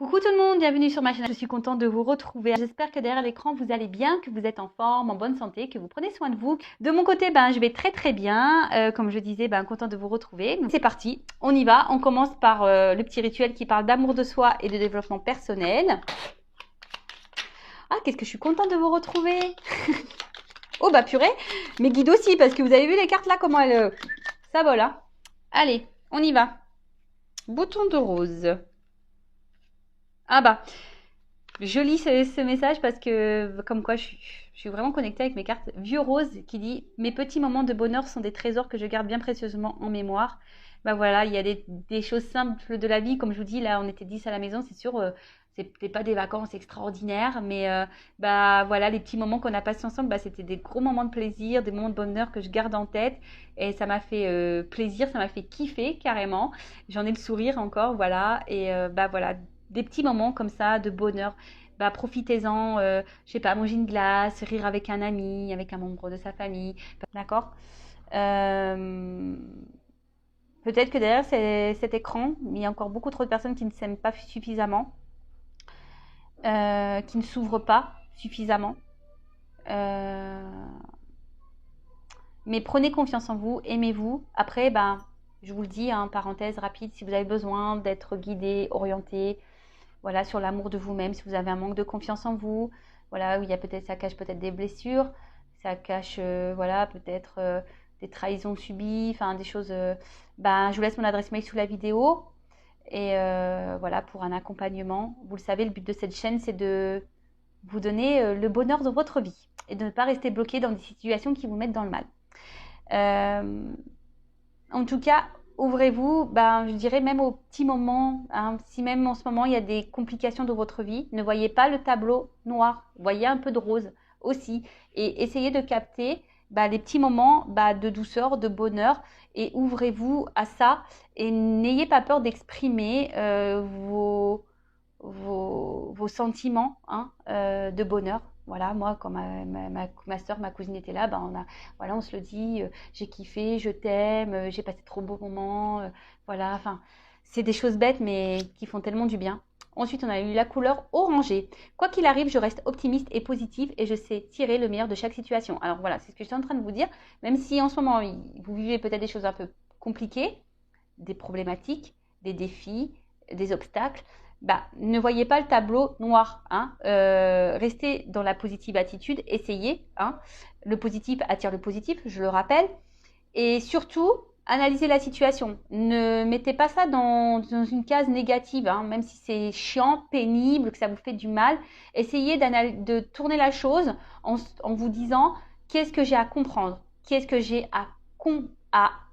Coucou tout le monde, bienvenue sur ma chaîne. Je suis contente de vous retrouver. J'espère que derrière l'écran vous allez bien, que vous êtes en forme, en bonne santé, que vous prenez soin de vous. De mon côté, je vais très bien. Comme je disais, contente de vous retrouver. C'est parti, on y va. On commence par le petit rituel qui parle d'amour de soi et de développement personnel. Ah, qu'est-ce que je suis contente de vous retrouver. Oh bah purée, mes guides aussi, parce que vous avez vu les cartes là, comment elles... ça vole, hein. Allez, on y va. Bouton de rose. Ah bah, je lis ce message parce que, comme quoi, je suis vraiment connectée avec mes cartes. Vieux Rose qui dit « Mes petits moments de bonheur sont des trésors que je garde bien précieusement en mémoire. » Bah voilà, il y a des choses simples de la vie. Comme je vous dis, là, on était 10 à la maison, c'est sûr, c'était pas des vacances extraordinaires, mais voilà, les petits moments qu'on a passés ensemble, c'était des gros moments de plaisir, des moments de bonheur que je garde en tête. Et ça m'a fait plaisir, ça m'a fait kiffer carrément. J'en ai le sourire encore, voilà. Et voilà, des petits moments comme ça de bonheur. Profitez-en, je sais pas, manger une glace, rire avec un ami, avec un membre de sa famille, d'accord. Peut-être que derrière cet écran, il y a encore beaucoup trop de personnes qui ne s'aiment pas suffisamment, qui ne s'ouvrent pas suffisamment. Mais prenez confiance en vous, aimez-vous. Après, je vous le dis, parenthèse rapide, si vous avez besoin d'être guidé, orienté, voilà, sur l'amour de vous-même, si vous avez un manque de confiance en vous, voilà, où il y a peut-être, ça cache peut-être des blessures, ça cache, voilà, peut-être des trahisons subies, enfin des choses. Je vous laisse mon adresse mail sous la vidéo et voilà, pour un accompagnement. Vous le savez, le but de cette chaîne, c'est de vous donner le bonheur de votre vie et de ne pas rester bloqué dans des situations qui vous mettent dans le mal. En tout cas, ouvrez-vous, je dirais même aux petits moments, si même en ce moment il y a des complications dans votre vie, ne voyez pas le tableau noir, voyez un peu de rose aussi et essayez de capter les petits moments de douceur, de bonheur et ouvrez-vous à ça et n'ayez pas peur d'exprimer vos sentiments de bonheur. Voilà, moi, quand ma soeur, ma cousine était là, on se le dit, j'ai kiffé, je t'aime, j'ai passé trop beaux moments, voilà, enfin, c'est des choses bêtes, mais qui font tellement du bien. Ensuite, on a eu la couleur orangée. Quoi qu'il arrive, je reste optimiste et positive et je sais tirer le meilleur de chaque situation. Alors voilà, c'est ce que je suis en train de vous dire. Même si en ce moment, vous vivez peut-être des choses un peu compliquées, des problématiques, des défis, des obstacles, ne voyez pas le tableau noir. Restez dans la positive attitude, essayez. Le positif attire le positif, je le rappelle. Et surtout, analysez la situation. Ne mettez pas ça dans une case négative, même si c'est chiant, pénible, que ça vous fait du mal. Essayez de tourner la chose en vous disant qu'est-ce que j'ai à comprendre, qu'est-ce que j'ai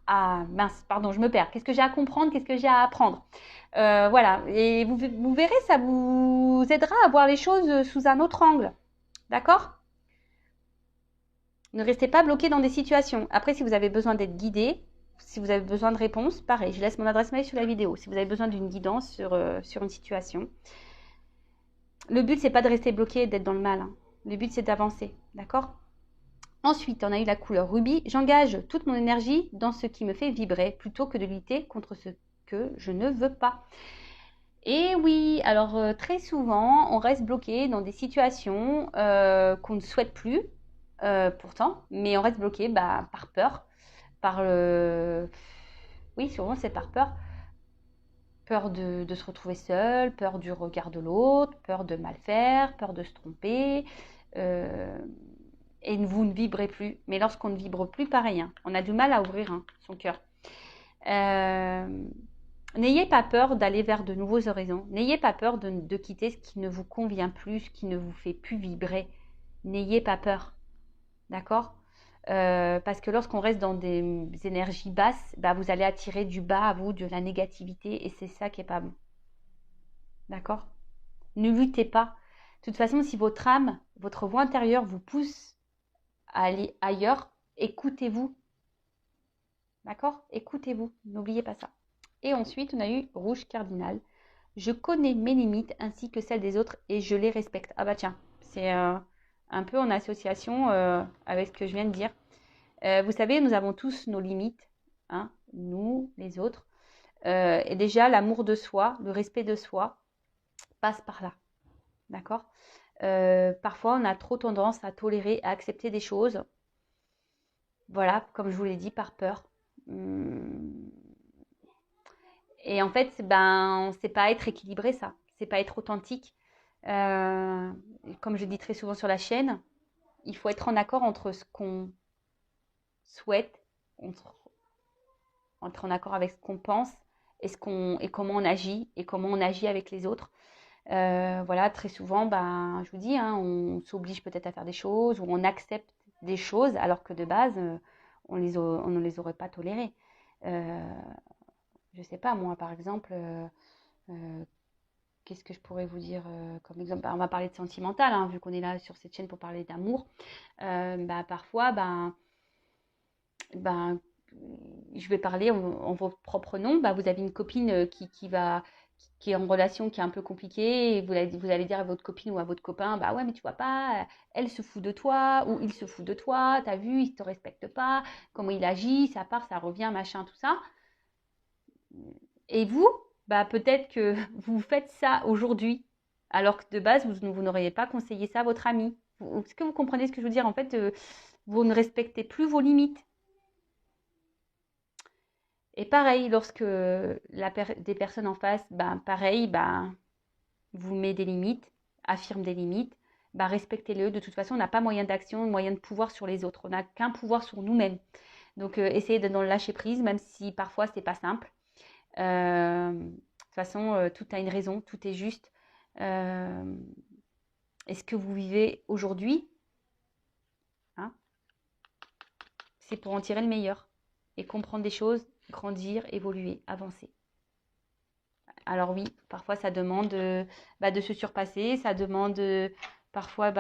mince, pardon, je me perds. Qu'est-ce que j'ai à comprendre, qu'est-ce que j'ai à apprendre. Voilà, et vous verrez, ça vous aidera à voir les choses sous un autre angle. D'accord? Ne restez pas bloqué dans des situations. Après, si vous avez besoin d'être guidé, si vous avez besoin de réponses, pareil, je laisse mon adresse mail sous la vidéo. Si vous avez besoin d'une guidance sur une situation. Le but, c'est pas de rester bloqué et d'être dans le mal. Le but, c'est d'avancer. D'accord? Ensuite, on a eu la couleur rubis. J'engage toute mon énergie dans ce qui me fait vibrer plutôt que de lutter contre ce que je ne veux pas. Et oui, alors très souvent, on reste bloqué dans des situations qu'on ne souhaite plus, pourtant, mais on reste bloqué par peur, oui, souvent c'est par peur. Peur de se retrouver seul, peur du regard de l'autre, peur de mal faire, peur de se tromper. Et vous ne vibrez plus. Mais lorsqu'on ne vibre plus, pareil, on a du mal à ouvrir son cœur. N'ayez pas peur d'aller vers de nouveaux horizons. N'ayez pas peur de quitter ce qui ne vous convient plus, ce qui ne vous fait plus vibrer. N'ayez pas peur. D'accord? Parce que lorsqu'on reste dans des énergies basses, vous allez attirer du bas à vous, de la négativité, et c'est ça qui n'est pas bon. D'accord? Ne luttez pas. De toute façon, si votre âme, votre voix intérieure vous pousse à aller ailleurs, écoutez-vous. D'accord? Écoutez-vous. N'oubliez pas ça. Et ensuite, on a eu rouge cardinal. Je connais mes limites ainsi que celles des autres et je les respecte. Ah tiens, c'est un peu en association avec ce que je viens de dire. Vous savez, nous avons tous nos limites, nous, les autres. Et déjà, l'amour de soi, le respect de soi, passe par là. D'accord? Parfois, on a trop tendance à tolérer, à accepter des choses. Voilà, comme je vous l'ai dit, par peur. Et en fait, ben, c'est pas être équilibré, ça. C'est pas être authentique. Comme je dis très souvent sur la chaîne, il faut être en accord entre ce qu'on souhaite, entre en accord avec ce qu'on pense et comment on agit et comment on agit avec les autres. Voilà, très souvent, ben, je vous dis, hein, on s'oblige peut-être à faire des choses ou on accepte des choses alors que de base, on ne les aurait pas tolérées. Je sais pas, moi, par exemple, qu'est-ce que je pourrais vous dire comme exemple? On va parler de sentimental, hein, vu qu'on est là sur cette chaîne pour parler d'amour. Bah, parfois, ben, je vais parler en votre propre nom. Bah, vous avez une copine qui est en relation, qui est un peu compliquée, et vous allez dire à votre copine ou à votre copain, bah ouais, mais tu vois pas, elle se fout de toi, ou il se fout de toi, t'as vu, il te respecte pas, comment il agit, ça part, ça revient, machin, tout ça. Et vous, bah peut-être que vous faites ça aujourd'hui, alors que de base, vous n'auriez pas conseillé ça à votre ami. Est-ce que vous comprenez ce que je veux dire? En fait, vous ne respectez plus vos limites. Et pareil, lorsque des personnes en face, ben, pareil, ben, vous met des limites, affirme des limites, ben, respectez-le. De toute façon, on n'a pas moyen d'action, moyen de pouvoir sur les autres. On n'a qu'un pouvoir sur nous-mêmes. Donc, essayez d'être dans le lâcher prise, même si parfois, c'est pas simple. De toute façon, tout a une raison, tout est juste. Est-ce que vous vivez aujourd'hui, hein, c'est pour en tirer le meilleur et comprendre des choses, grandir, évoluer, avancer. Alors oui, parfois ça demande de se surpasser, ça demande parfois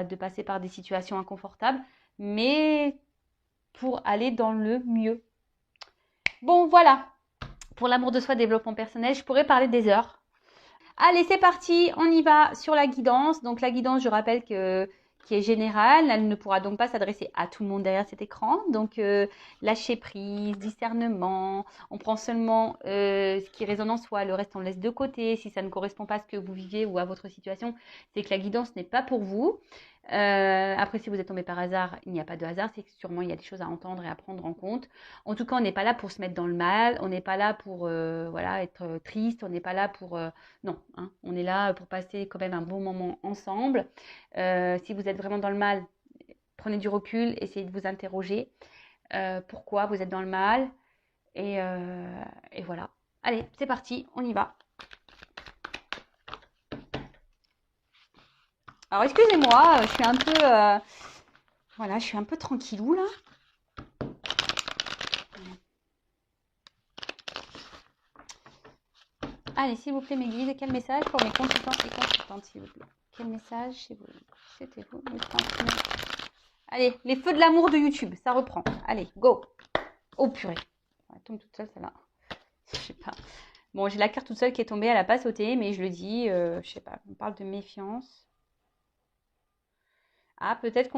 de passer par des situations inconfortables, mais pour aller dans le mieux. Bon, voilà, pour l'amour de soi, développement personnel, je pourrais parler des heures. Allez, c'est parti, on y va sur la guidance. Donc la guidance, je rappelle qui est générale, elle ne pourra donc pas s'adresser à tout le monde derrière cet écran. Donc lâcher prise, discernement, on prend seulement ce qui résonne en soi, le reste on laisse de côté. Si ça ne correspond pas à ce que vous vivez ou à votre situation, c'est que la guidance n'est pas pour vous. Après, si vous êtes tombé par hasard, il n'y a pas de hasard, c'est que sûrement il y a des choses à entendre et à prendre en compte. En tout cas, on n'est pas là pour se mettre dans le mal, on n'est pas là pour voilà, être triste, on n'est pas là pour... non, hein, on est là pour passer quand même un bon moment ensemble. Si vous êtes vraiment dans le mal, prenez du recul, essayez de vous interroger. Pourquoi vous êtes dans le mal et voilà. Allez, c'est parti, on y va. Alors, excusez-moi, je suis un peu... voilà, je suis un peu tranquillou, là. Allez, s'il vous plaît, mes guides, quel message pour mes consultants et consultantes, s'il vous plaît? Quel message souhaitez-vous me transmettre? Allez, les feux de l'amour de YouTube, ça reprend. Allez, go. Oh purée. Elle tombe toute seule, celle-là. Je sais pas. Bon, j'ai la carte toute seule qui est tombée, elle n'a pas sauté, mais je le dis, je sais pas. On parle de méfiance. Ah, peut-être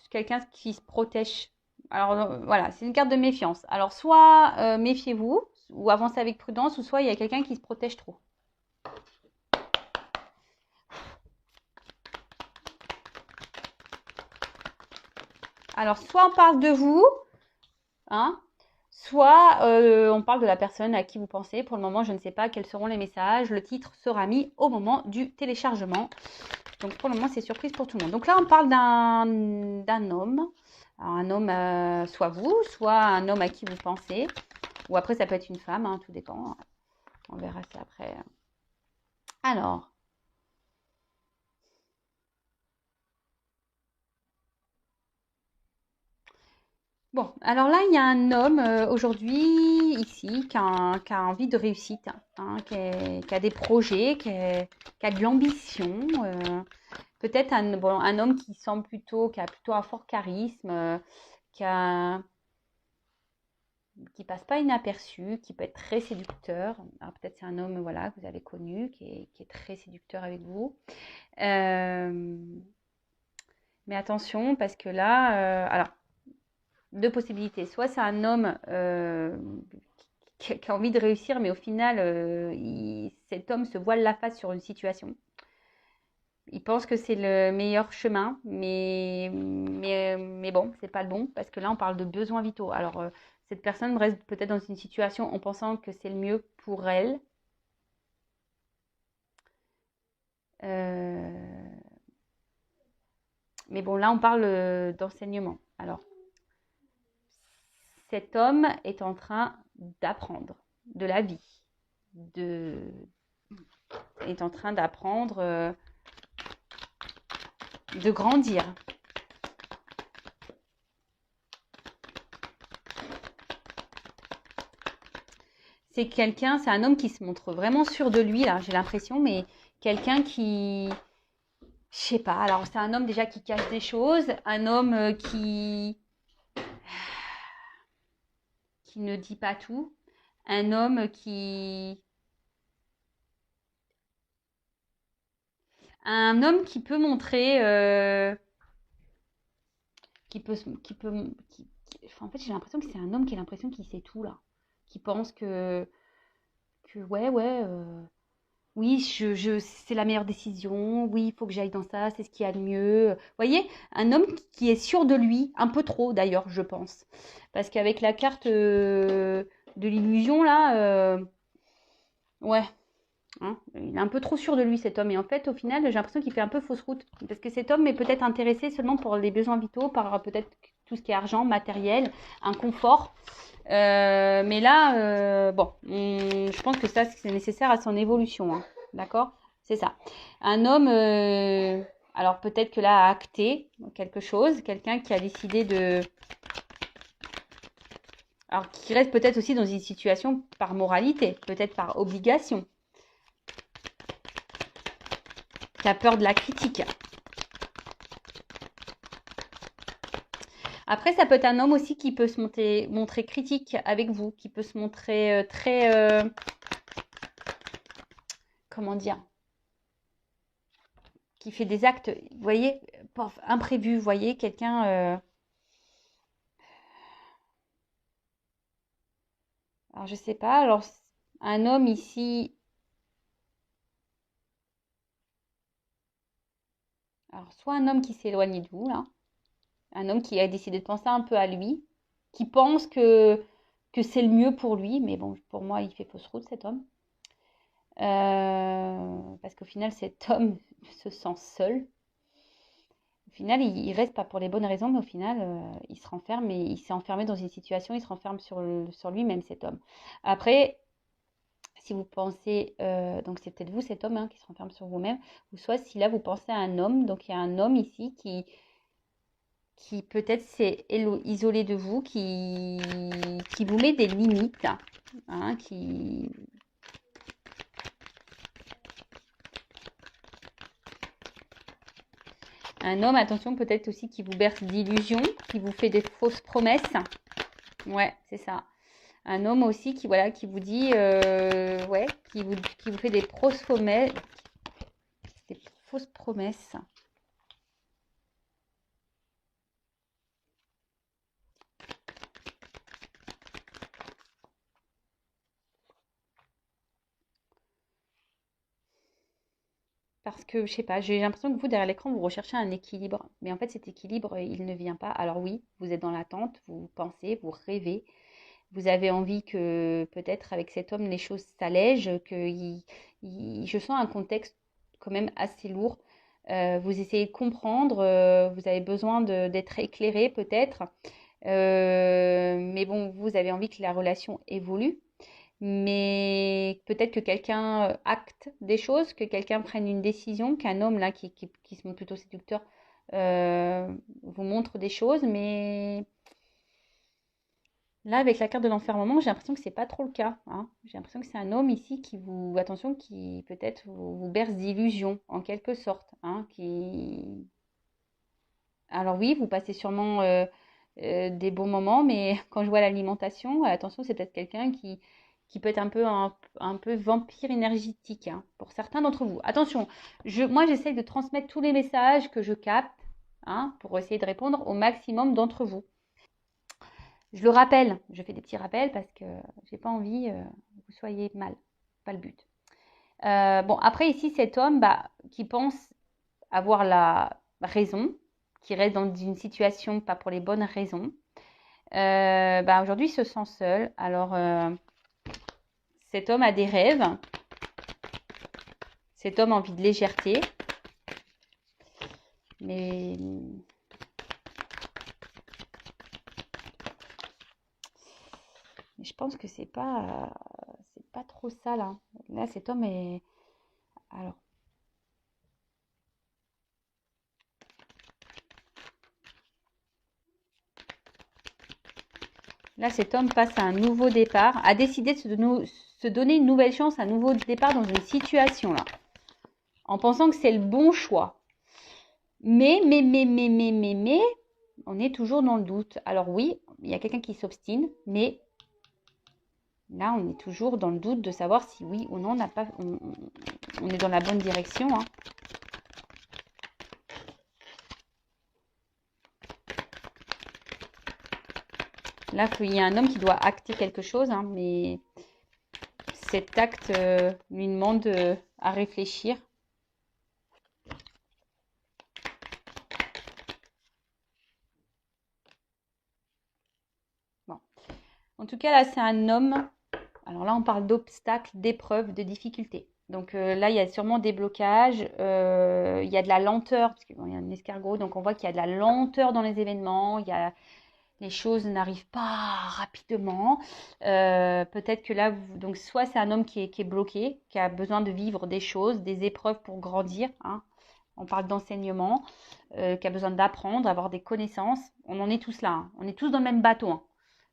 quelqu'un qui se protège. Alors voilà, c'est une carte de méfiance. Alors soit méfiez-vous, ou avancez avec prudence, ou soit il y a quelqu'un qui se protège trop. Alors soit on parle de vous, hein, soit on parle de la personne à qui vous pensez. Pour le moment, je ne sais pas quels seront les messages. Le titre sera mis au moment du téléchargement. Donc pour le moment, c'est surprise pour tout le monde. Donc là, on parle d'un homme. Alors, un homme, soit vous, soit un homme à qui vous pensez. Ou après, ça peut être une femme, hein, tout dépend. On verra ça après. Alors. Bon, alors là, il y a un homme aujourd'hui, ici, qui a envie de réussite, hein, qui a des projets, qui a de l'ambition. Peut-être un homme qui a plutôt un fort charisme, qui a, qui passe pas inaperçu, qui peut être très séducteur. Alors peut-être c'est un homme voilà, que vous avez connu, qui est très séducteur avec vous. Mais attention, parce que là, alors, deux possibilités. Soit c'est un homme qui a envie de réussir, mais au final, cet homme se voile la face sur une situation. Il pense que c'est le meilleur chemin, mais bon, c'est pas le bon, parce que là, on parle de besoins vitaux. Alors, cette personne reste peut-être dans une situation en pensant que c'est le mieux pour elle. Mais bon, là, on parle d'enseignement. Alors, cet homme est en train d'apprendre de la vie, est en train d'apprendre, de grandir. C'est quelqu'un, c'est un homme qui se montre vraiment sûr de lui, là, j'ai l'impression, mais quelqu'un qui, je sais pas, alors c'est un homme déjà qui cache des choses, un homme qui ne dit pas tout, un homme qui peut montrer, enfin, en fait, j'ai l'impression que c'est un homme qui a l'impression qu'il sait tout là, qui pense que ouais, oui, c'est la meilleure décision, oui, il faut que j'aille dans ça, c'est ce qu'il y a de mieux. Vous voyez, un homme qui est sûr de lui, un peu trop d'ailleurs, je pense, parce qu'avec la carte de l'illusion là, ouais. Hein, il est un peu trop sûr de lui cet homme et en fait au final j'ai l'impression qu'il fait un peu fausse route parce que cet homme est peut-être intéressé seulement pour les besoins vitaux, par peut-être tout ce qui est argent, matériel, un confort. Mais là, bon, je pense que ça c'est nécessaire à son évolution, hein, d'accord? C'est ça. Un homme, alors peut-être que là a acté quelque chose, quelqu'un qui a décidé de... Alors qui reste peut-être aussi dans une situation par moralité, peut-être par obligation. Qui a peur de la critique. Après, ça peut être un homme aussi qui peut se montrer critique avec vous, qui peut se montrer très... comment dire? Qui fait des actes, vous voyez, imprévus, vous voyez, quelqu'un... alors, je sais pas, alors, un homme ici... Alors, soit un homme qui s'est éloigné de vous, là, un homme qui a décidé de penser un peu à lui, qui pense que c'est le mieux pour lui, mais bon, pour moi, il fait fausse route, cet homme. Parce qu'au final, cet homme se sent seul. Au final, il reste pas pour les bonnes raisons, mais au final, il se renferme et il s'est enfermé dans une situation, il se renferme sur lui-même, cet homme. Après, si vous pensez, donc c'est peut-être vous, cet homme, hein, qui se renferme sur vous-même, ou soit si là, vous pensez à un homme, donc il y a un homme ici qui peut-être s'est isolé de vous, qui vous met des limites, hein, un homme, attention, peut-être aussi qui vous berce d'illusions, qui vous fait des fausses promesses. Ouais, c'est ça. Un homme aussi qui, voilà, qui vous dit, ouais, qui vous fait des fausses promesses. Des fausses promesses. Parce que, je sais pas, j'ai l'impression que vous, derrière l'écran, vous recherchez un équilibre. Mais en fait, cet équilibre, il ne vient pas. Alors oui, vous êtes dans l'attente, vous pensez, vous rêvez. Vous avez envie que peut-être avec cet homme, les choses s'allègent, je sens un contexte quand même assez lourd. Vous essayez de comprendre, vous avez besoin d'être éclairé peut-être. Mais bon, vous avez envie que la relation évolue. Mais peut-être que quelqu'un acte des choses, que quelqu'un prenne une décision, qu'un homme là qui se montre plutôt séducteur vous montre des choses, mais là, avec la carte de l'enfermement, j'ai l'impression que c'est pas trop le cas, hein. J'ai l'impression que c'est un homme ici qui vous, attention, qui peut-être vous berce d'illusions, en quelque sorte, hein, qui... Alors oui, vous passez sûrement des bons moments, mais quand je vois l'alimentation, attention, c'est peut-être quelqu'un qui peut être un peu vampire énergétique, hein, pour certains d'entre vous. Attention, moi, j'essaye de transmettre tous les messages que je capte, hein, pour essayer de répondre au maximum d'entre vous. Je le rappelle, je fais des petits rappels parce que j'ai pas envie que vous soyez mal, pas le but. Bon, après ici, cet homme qui pense avoir la raison, qui reste dans une situation pas pour les bonnes raisons, aujourd'hui il se sent seul. Alors, cet homme a des rêves, cet homme a envie de légèreté, mais je pense que c'est pas trop ça là. Là, cet homme est... Alors, là, cet homme passe à un nouveau départ, a décidé de se donner une nouvelle chance, un nouveau départ dans une situation là, en pensant que c'est le bon choix. Mais, on est toujours dans le doute. Alors oui, il y a quelqu'un qui s'obstine, mais là, on est toujours dans le doute de savoir si oui ou non on est dans la bonne direction. Hein. Là, il y a un homme qui doit acter quelque chose, hein, mais cet acte lui demande à réfléchir. Bon. En tout cas, là, c'est un homme. Alors là, on parle d'obstacles, d'épreuves, de difficultés. Donc là, il y a sûrement des blocages. Il y a de la lenteur, parce qu'il y a un escargot. Donc on voit qu'il y a de la lenteur dans les événements. Les choses n'arrivent pas rapidement. Peut-être que là, donc soit c'est un homme qui est bloqué, qui a besoin de vivre des choses, des épreuves pour grandir. Hein. On parle d'enseignement, qui a besoin d'apprendre, avoir des connaissances. On en est tous là. Hein. On est tous dans le même bateau. Hein.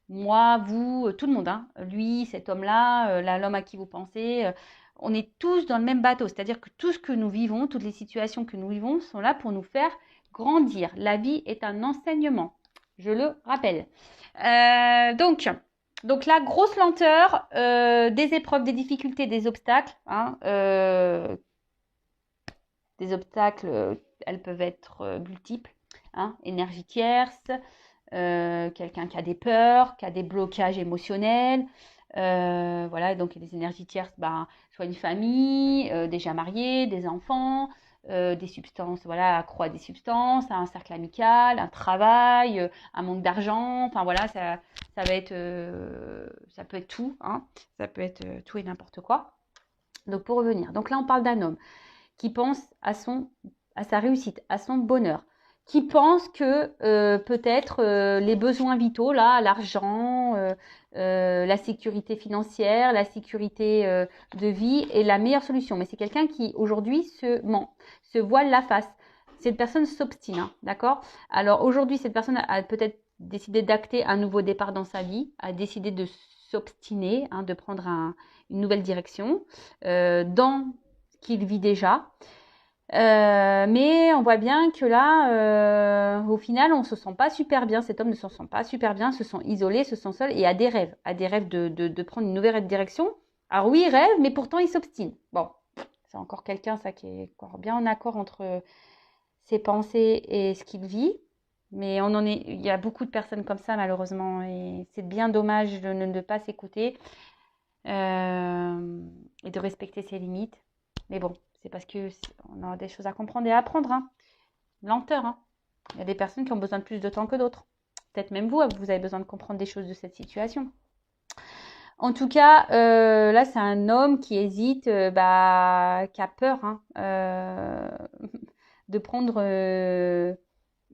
Moi, vous, tout le monde. Hein. Lui, cet homme-là, l'homme à qui vous pensez. On est tous dans le même bateau. C'est-à-dire que tout ce que nous vivons, toutes les situations que nous vivons sont là pour nous faire grandir. La vie est un enseignement. Je le rappelle. Donc là, grosse lenteur, des épreuves, des difficultés, des obstacles. Hein, des obstacles, elles peuvent être multiples. Hein, énergie tierce, quelqu'un qui a des peurs, qui a des blocages émotionnels. Voilà, donc les énergies tierces, soit une famille, déjà mariée, des enfants. Des substances, voilà, accro à des substances, un cercle amical, un travail, un manque d'argent, enfin voilà, ça va être, ça peut être tout, hein, ça peut être tout et n'importe quoi. Donc pour revenir, donc là on parle d'un homme qui pense à sa réussite, à son bonheur, qui pense que peut-être les besoins vitaux, là, l'argent, la sécurité financière, la sécurité de vie est la meilleure solution. Mais c'est quelqu'un qui aujourd'hui se ment, se voile la face. Cette personne s'obstine, hein, d'accord? Alors aujourd'hui, cette personne a peut-être décidé d'acter un nouveau départ dans sa vie, a décidé de s'obstiner, hein, de prendre une nouvelle direction dans ce qu'il vit déjà. Mais on voit bien que là, au final, on se sent pas super bien. Cet homme ne se sent pas super bien, se sent isolé, se sent seul et a des rêves de prendre une nouvelle direction. Alors oui, il rêve, mais pourtant il s'obstine. Bon, c'est encore quelqu'un, ça, qui est encore bien en accord entre ses pensées et ce qu'il vit. Mais il y a beaucoup de personnes comme ça, malheureusement, et c'est bien dommage de ne pas s'écouter et de respecter ses limites. Mais bon, c'est parce qu'on a des choses à comprendre et à apprendre. Hein. Lenteur. Hein. Il y a des personnes qui ont besoin de plus de temps que d'autres. Peut-être même vous avez besoin de comprendre des choses de cette situation. En tout cas, là, c'est un homme qui hésite, qui a peur de prendre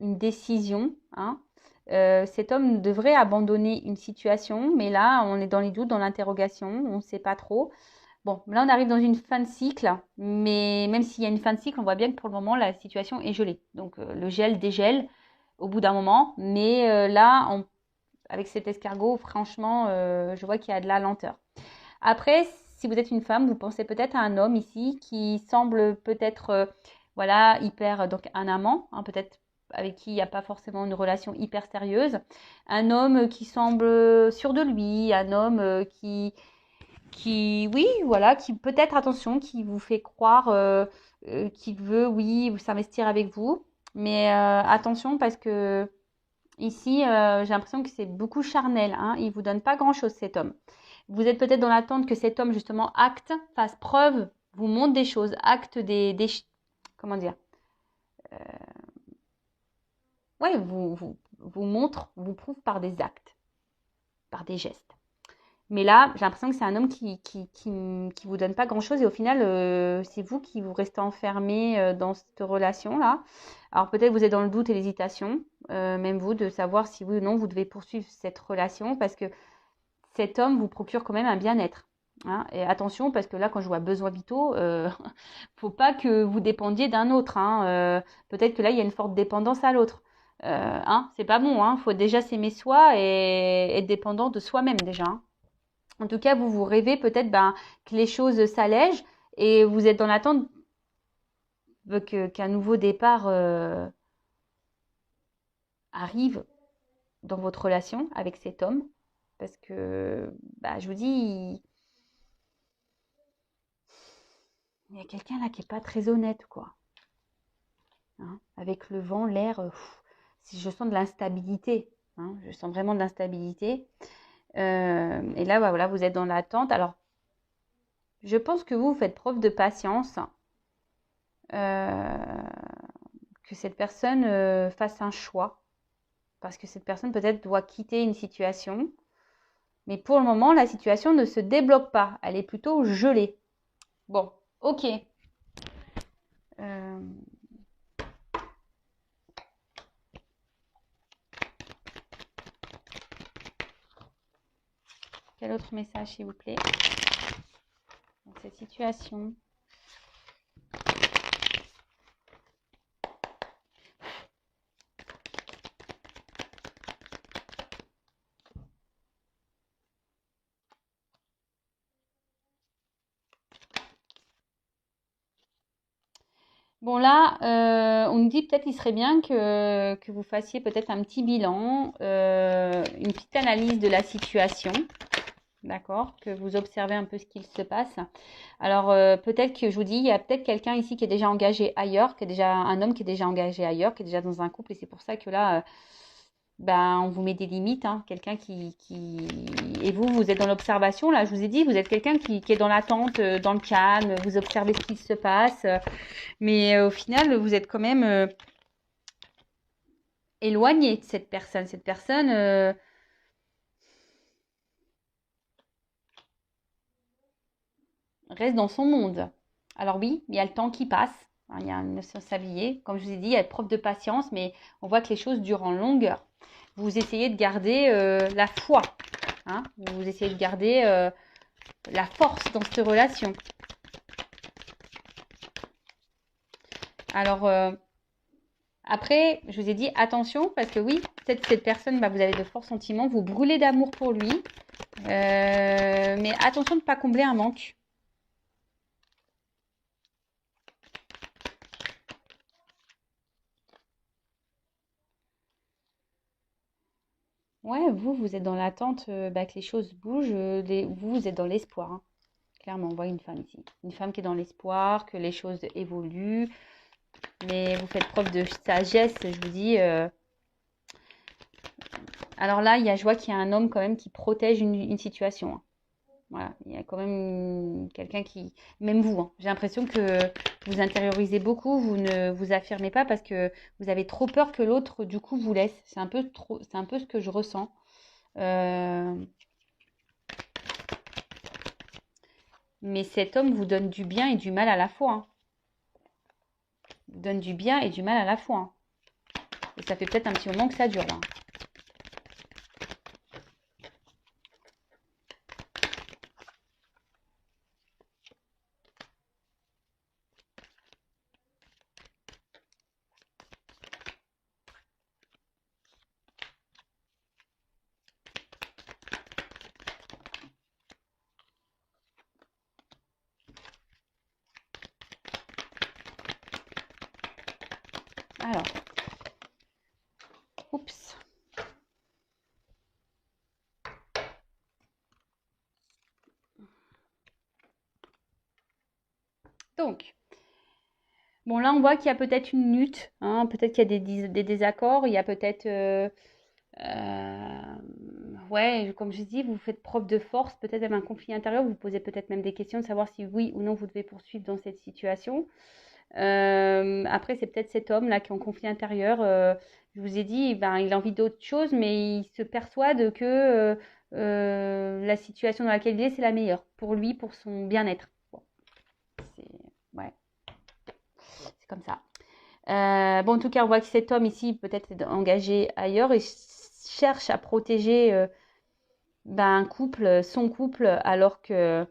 une décision. Hein. Cet homme devrait abandonner une situation, mais là, on est dans les doutes, dans l'interrogation, on ne sait pas trop. Bon, là, on arrive dans une fin de cycle, mais même s'il y a une fin de cycle, on voit bien que pour le moment, la situation est gelée. Donc, le gel dégèle au bout d'un moment, mais là, avec cet escargot, franchement, je vois qu'il y a de la lenteur. Après, si vous êtes une femme, vous pensez peut-être à un homme ici qui semble peut-être, hyper, donc un amant, hein, peut-être avec qui il n'y a pas forcément une relation hyper sérieuse. Un homme qui semble sûr de lui, un homme qui peut-être, attention, qui vous fait croire qu'il veut, oui, s'investir avec vous. Mais attention parce que Ici, j'ai l'impression que c'est beaucoup charnel, hein. Il ne vous donne pas grand-chose, cet homme. Vous êtes peut-être dans l'attente que cet homme, justement, acte, fasse preuve, vous montre des choses, acte comment dire? Ouais, vous montre, vous prouve par des actes, par des gestes. Mais là, j'ai l'impression que c'est un homme qui vous donne pas grand-chose et au final, c'est vous qui vous restez enfermé dans cette relation-là. Alors peut-être vous êtes dans le doute et l'hésitation, même vous, de savoir si oui ou non vous devez poursuivre cette relation parce que cet homme vous procure quand même un bien-être. Hein. Et attention, parce que là, quand je vois besoins vitaux, faut pas que vous dépendiez d'un autre. Hein. Peut-être que là, il y a une forte dépendance à l'autre. Hein, c'est pas bon. Hein. Faut déjà s'aimer soi et être dépendant de soi-même déjà. Hein. En tout cas, vous rêvez peut-être que les choses s'allègent et vous êtes dans l'attente qu'un nouveau départ arrive dans votre relation avec cet homme. Parce que, je vous dis, il y a quelqu'un là qui n'est pas très honnête, quoi. Hein. Avec le vent, l'air, si je sens de l'instabilité. Hein, je sens vraiment de l'instabilité. Et là, voilà, vous êtes dans l'attente. Alors, je pense que vous faites preuve de patience. Que cette personne fasse un choix. Parce que cette personne peut-être doit quitter une situation. Mais pour le moment, la situation ne se débloque pas. Elle est plutôt gelée. Bon, ok. Euh, Quel autre message, s'il vous plaît, dans cette situation? Bon là, on nous dit peut-être qu'il serait bien que vous fassiez peut-être un petit bilan, une petite analyse de la situation, d'accord? Que vous observez un peu ce qu'il se passe. Alors peut-être que je vous dis, il y a peut-être quelqu'un ici qui est déjà engagé ailleurs, qui est déjà un homme qui est déjà engagé ailleurs, qui est déjà dans un couple, et c'est pour ça que là, on vous met des limites, hein. Quelqu'un et vous êtes dans l'observation. Là, je vous ai dit, vous êtes quelqu'un qui est dans l'attente, dans le calme, vous observez ce qui se passe. Mais au final, vous êtes quand même éloigné de cette personne. Cette personne reste dans son monde. Alors oui, il y a le temps qui passe. Hein, il y a une s'habiller. Comme je vous ai dit, il y a preuve de patience, mais on voit que les choses durent en longueur. Vous essayez de garder la foi. Hein, vous essayez de garder la force dans cette relation. Alors, après, je vous ai dit attention parce que oui, peut-être cette personne, vous avez de forts sentiments, vous brûlez d'amour pour lui. Mais attention de ne pas combler un manque. Ouais, vous êtes dans l'attente que les choses bougent. Vous êtes dans l'espoir. Hein. Clairement, on voit une femme ici. Une femme qui est dans l'espoir, que les choses évoluent. Mais vous faites preuve de sagesse, je vous dis. Alors là, je vois qu'il y a un homme quand même qui protège une situation. Hein. Voilà, il y a quand même quelqu'un qui, même vous, hein, j'ai l'impression que vous intériorisez beaucoup, vous ne vous affirmez pas parce que vous avez trop peur que l'autre, du coup, vous laisse. C'est un peu trop, c'est un peu ce que je ressens. Euh, mais cet homme vous donne du bien et du mal à la fois. Hein. Vous donne du bien et du mal à la fois. Hein. Et ça fait peut-être un petit moment que ça dure là. Alors, oups. Donc, bon là on voit qu'il y a peut-être une lutte, hein, peut-être qu'il y a des désaccords, il y a peut-être Ouais, comme je dis, vous faites preuve de force, peut-être même un conflit intérieur, vous posez peut-être même des questions de savoir si oui ou non vous devez poursuivre dans cette situation. Après, c'est peut-être cet homme-là qui est en conflit intérieur. Je vous ai dit, ben, il a envie d'autre chose, mais il se persuade que la situation dans laquelle il est, c'est la meilleure pour lui, pour son bien-être. Bon, c'est ouais, c'est comme ça. Bon, en tout cas, on voit que cet homme ici peut-être est engagé ailleurs et cherche à protéger ben, un couple, son couple, alors que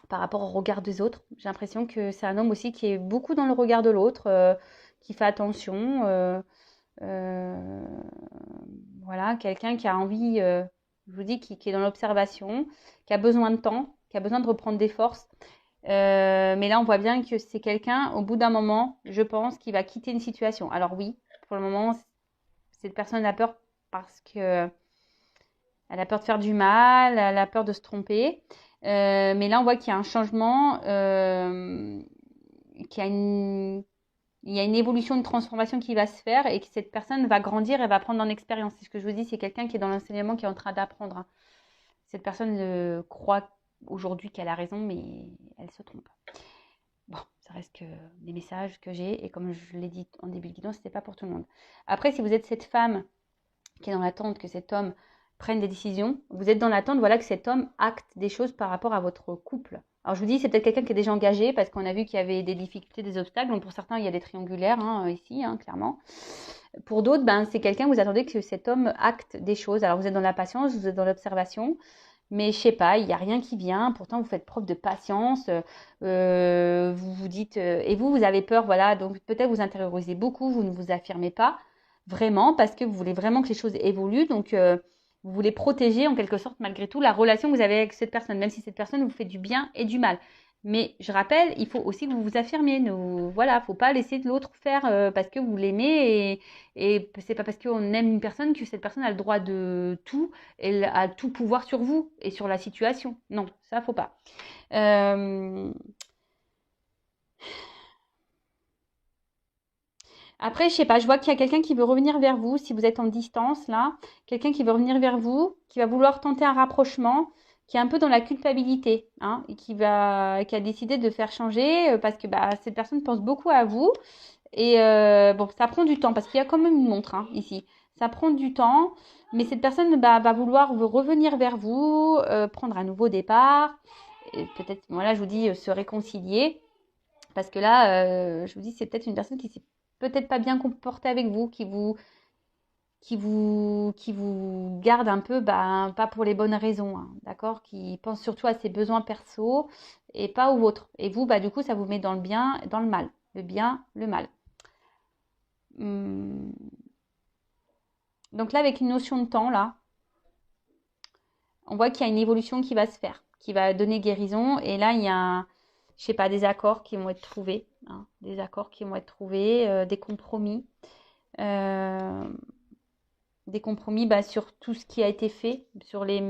par rapport au regard des autres, j'ai l'impression que c'est un homme aussi qui est beaucoup dans le regard de l'autre, qui fait attention. Euh, voilà, quelqu'un qui a envie, je vous dis, qui est dans l'observation, qui a besoin de temps, qui a besoin de reprendre des forces. Mais là, on voit bien que c'est quelqu'un, au bout d'un moment, je pense, qui va quitter une situation. Alors oui, pour le moment, cette personne a peur parce que elle a peur de faire du mal, elle a peur de se tromper. Mais là, on voit qu'il y a un changement, qu'il y a il y a une évolution, une transformation qui va se faire et que cette personne va grandir et va prendre en expérience. C'est ce que je vous dis, c'est quelqu'un qui est dans l'enseignement, qui est en train d'apprendre, hein. Cette personne croit aujourd'hui qu'elle a raison, mais elle se trompe. Bon, ça reste que des messages que j'ai et comme je l'ai dit en début de guidon, ce n'était pas pour tout le monde. Après, si vous êtes cette femme qui est dans l'attente que cet homme prenne des décisions, vous êtes dans l'attente, voilà, que cet homme acte des choses par rapport à votre couple. Alors je vous dis, c'est peut-être quelqu'un qui est déjà engagé parce qu'on a vu qu'il y avait des difficultés, des obstacles. Donc pour certains, il y a des triangulaires hein, ici, hein, clairement. Pour d'autres, ben, c'est quelqu'un, vous attendez que cet homme acte des choses. Alors vous êtes dans la patience, vous êtes dans l'observation. Mais je sais pas, il n'y a rien qui vient. Pourtant, vous faites preuve de patience. Vous vous dites, et vous avez peur, voilà. Donc peut-être vous intériorisez beaucoup, vous ne vous affirmez pas vraiment parce que vous voulez vraiment que les choses évoluent. Donc vous voulez protéger en quelque sorte malgré tout la relation que vous avez avec cette personne, même si cette personne vous fait du bien et du mal. Mais je rappelle, il faut aussi que vous vous affirmiez. Voilà, faut pas laisser l'autre faire parce que vous l'aimez et c'est pas parce qu'on aime une personne que cette personne a le droit de tout, elle a tout pouvoir sur vous et sur la situation. Non, ça faut pas. Après, je sais pas, je vois qu'il y a quelqu'un qui veut revenir vers vous, si vous êtes en distance là, quelqu'un qui veut revenir vers vous, qui va vouloir tenter un rapprochement, qui est un peu dans la culpabilité, hein, et qui a décidé de faire changer parce que bah, cette personne pense beaucoup à vous. Et bon, ça prend du temps parce qu'il y a quand même une montre hein, ici. Ça prend du temps, mais cette personne bah, va vouloir revenir vers vous, prendre un nouveau départ, et peut-être, voilà, je vous dis, se réconcilier. Parce que là, je vous dis, c'est peut-être une personne qui s'est peut-être pas bien comportée avec vous, qui vous garde un peu, bah, pas pour les bonnes raisons, hein, d'accord? Qui pense surtout à ses besoins perso et pas aux vôtres. Et vous, bah, du coup, ça vous met dans le bien et dans le mal. Le bien, le mal. Hum. Donc là, avec une notion de temps, là, on voit qu'il y a une évolution qui va se faire, qui va donner guérison. Et là, il y a, je sais pas, des accords qui vont être trouvés, hein, des accords qui vont être trouvés, euh, des compromis bah, sur tout ce qui a été fait, sur les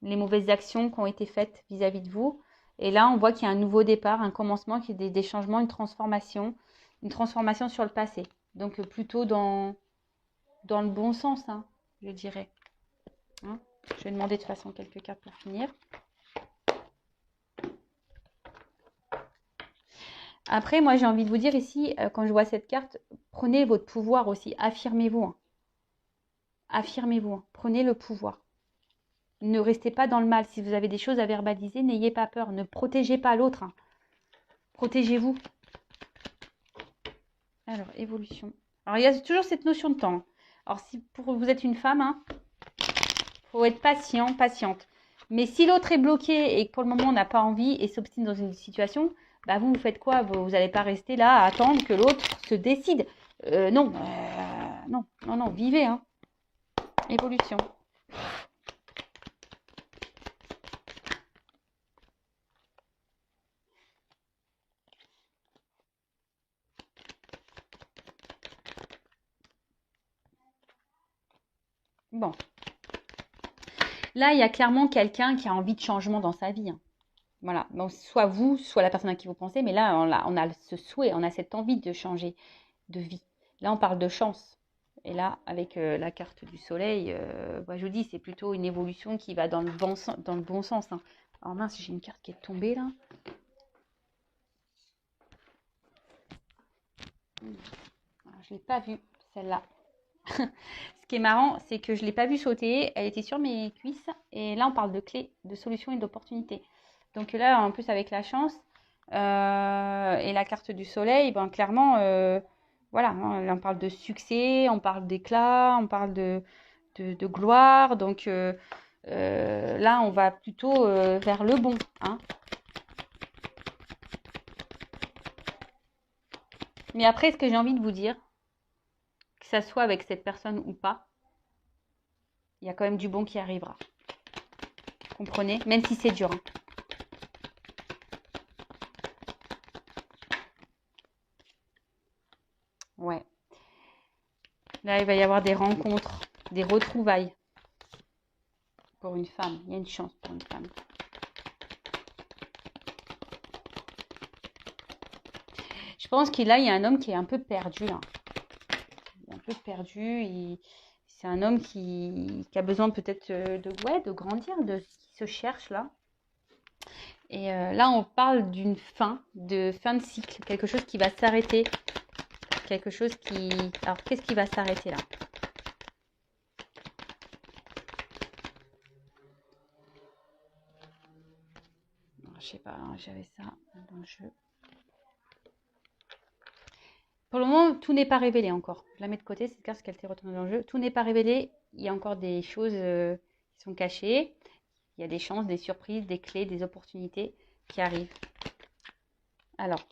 mauvaises actions qui ont été faites vis-à-vis de vous. Et là, on voit qu'il y a un nouveau départ, un commencement, qu'il y a des changements, une transformation sur le passé. Donc plutôt dans le bon sens, hein, je dirais. Hein, je vais demander de toute façon quelques cartes pour finir. Après, moi, j'ai envie de vous dire ici, quand je vois cette carte, prenez votre pouvoir aussi. Affirmez-vous. Hein. Affirmez-vous. Hein. Prenez le pouvoir. Ne restez pas dans le mal. Si vous avez des choses à verbaliser, n'ayez pas peur. Ne protégez pas l'autre. Hein. Protégez-vous. Alors, évolution. Alors, il y a toujours cette notion de temps. Alors, si vous êtes une femme, hein, faut être patient, patiente. Mais si l'autre est bloqué et que pour le moment on n'a pas envie et s'obstine dans une situation, bah vous faites quoi? Vous n'allez pas rester là à attendre que l'autre se décide. Non, non, non, non, vivez, hein. Évolution. Bon. Là, il y a clairement quelqu'un qui a envie de changement dans sa vie. Hein. Voilà. Bon, soit vous, soit la personne à qui vous pensez, mais là, on a ce souhait, on a cette envie de changer de vie. Là, on parle de chance. Et là, avec la carte du soleil, je vous dis, c'est plutôt une évolution qui va dans le bon sens. Hein. Alors mince, j'ai une carte qui est tombée là. Alors, je ne l'ai pas vue, celle-là. Ce qui est marrant, c'est que je ne l'ai pas vue sauter. Elle était sur mes cuisses. Et là, on parle de clés, de solutions et d'opportunités. Donc là, en plus, avec la chance et la carte du soleil, ben, clairement, voilà, là, on parle de succès, on parle d'éclat, on parle de gloire. Donc là, on va plutôt vers le bon. Hein. Mais après, ce que j'ai envie de vous dire, que ça soit avec cette personne ou pas, il y a quand même du bon qui arrivera. Comprenez? Même si c'est dur. Hein. Ouais. Là, il va y avoir des rencontres, des retrouvailles. Pour une femme. Il y a une chance pour une femme. Je pense qu'il y a un homme qui est un peu perdu là. Il est un peu perdu. C'est un homme qui a besoin peut-être de grandir, qui se cherche là. Et là, on parle d'une fin de cycle. Quelque chose qui va s'arrêter. Quelque chose qui... Alors, qu'est-ce qui va s'arrêter là? Je sais pas, j'avais ça dans le jeu. Pour le moment, tout n'est pas révélé encore. Je la mets de côté, cette carte, parce qu'elle était retournée dans le jeu. Tout n'est pas révélé. Il y a encore des choses qui sont cachées. Il y a des chances, des surprises, des clés, des opportunités qui arrivent. Alors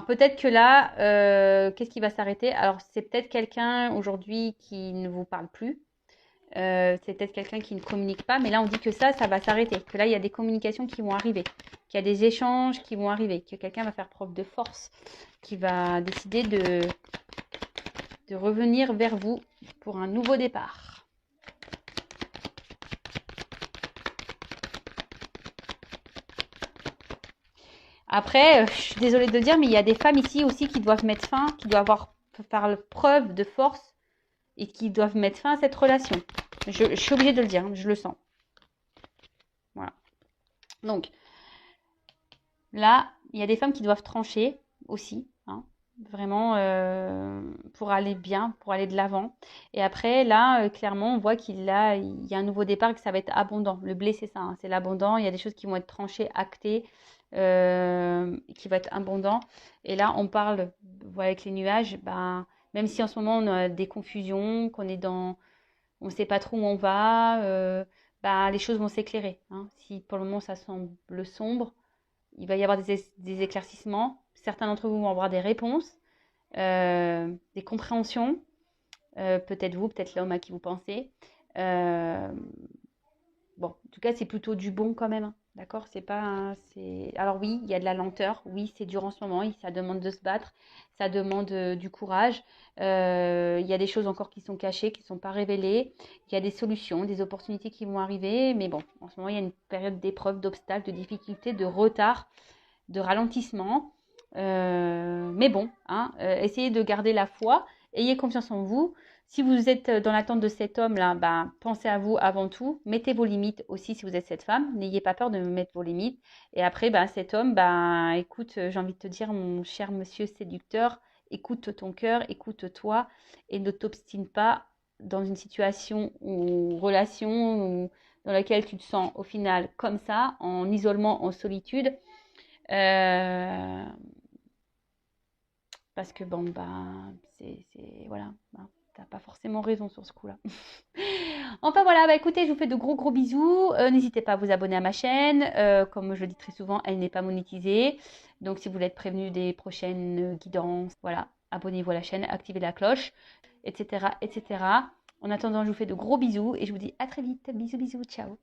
peut-être que là, qu'est-ce qui va s'arrêter? Alors, c'est peut-être quelqu'un aujourd'hui qui ne vous parle plus. C'est peut-être quelqu'un qui ne communique pas, mais là on dit que ça va s'arrêter, que là il y a des communications qui vont arriver, qu'il y a des échanges qui vont arriver, que quelqu'un va faire preuve de force, qui va décider de revenir vers vous pour un nouveau départ. Après, je suis désolée de le dire, mais il y a des femmes ici aussi qui doivent mettre fin, qui doivent faire preuve de force et qui doivent mettre fin à cette relation. Je suis obligée de le dire, hein, je le sens. Voilà. Donc, là, il y a des femmes qui doivent trancher aussi, hein, vraiment pour aller bien, pour aller de l'avant. Et après, là, clairement, on voit qu'il y a un nouveau départ et que ça va être abondant. Le blé, c'est ça, hein, c'est l'abondant. Il y a des choses qui vont être tranchées, actées, qui vont être abondant. Et là, on parle, voilà, avec les nuages, ben, même si en ce moment, on a des confusions, qu'on est dans... On ne sait pas trop où on va, ben, les choses vont s'éclairer. Hein. Si pour le moment, ça semble sombre, il va y avoir des éclaircissements. Certains d'entre vous vont avoir des réponses, des compréhensions. Peut-être vous, peut-être l'homme à qui vous pensez. Bon, en tout cas, c'est plutôt du bon quand même. Hein. D'accord? C'est pas. Alors oui, il y a de la lenteur. Oui, c'est dur en ce moment. Ça demande de se battre. Ça demande du courage. Il y a des choses encore qui sont cachées, qui ne sont pas révélées. Il y a des solutions, des opportunités qui vont arriver. Mais bon, en ce moment, il y a une période d'épreuve, d'obstacles, de difficultés, de retard, de ralentissement. Mais bon, hein, essayez de garder la foi. Ayez confiance en vous. Si vous êtes dans l'attente de cet homme-là, ben, pensez à vous avant tout. Mettez vos limites aussi si vous êtes cette femme. N'ayez pas peur de mettre vos limites. Et après, ben, cet homme, ben, écoute, j'ai envie de te dire, mon cher monsieur séducteur, écoute ton cœur, écoute-toi et ne t'obstine pas dans une situation ou relation dans laquelle tu te sens au final comme ça, en isolement, en solitude. Parce que bon, ben, c'est voilà. Ben, t'as pas forcément raison sur ce coup-là. Enfin voilà, bah écoutez, je vous fais de gros bisous. N'hésitez pas à vous abonner à ma chaîne. Comme je le dis très souvent, elle n'est pas monétisée. Donc si vous voulez être prévenu des prochaines guidances, voilà, abonnez-vous à la chaîne, activez la cloche, etc. En attendant, je vous fais de gros bisous et je vous dis à très vite. Bisous, ciao.